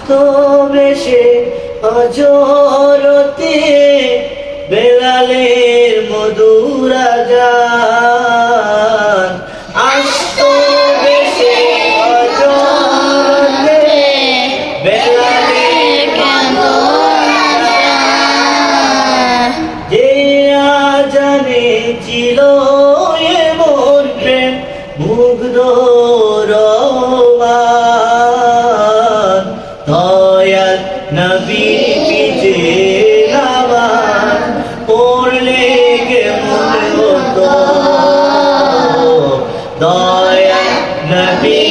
আসতো বেশে হজরতে বেলালের মধুর আযান, আসতো বেশে হজরতে বেলালের মধুর আযান, যে আযানে ছিল এমন প্রেম মুগ্ধ রমান, দয়াল নবী পিছে নামাজ পড়লে কেমন হতো, দয়াল নবী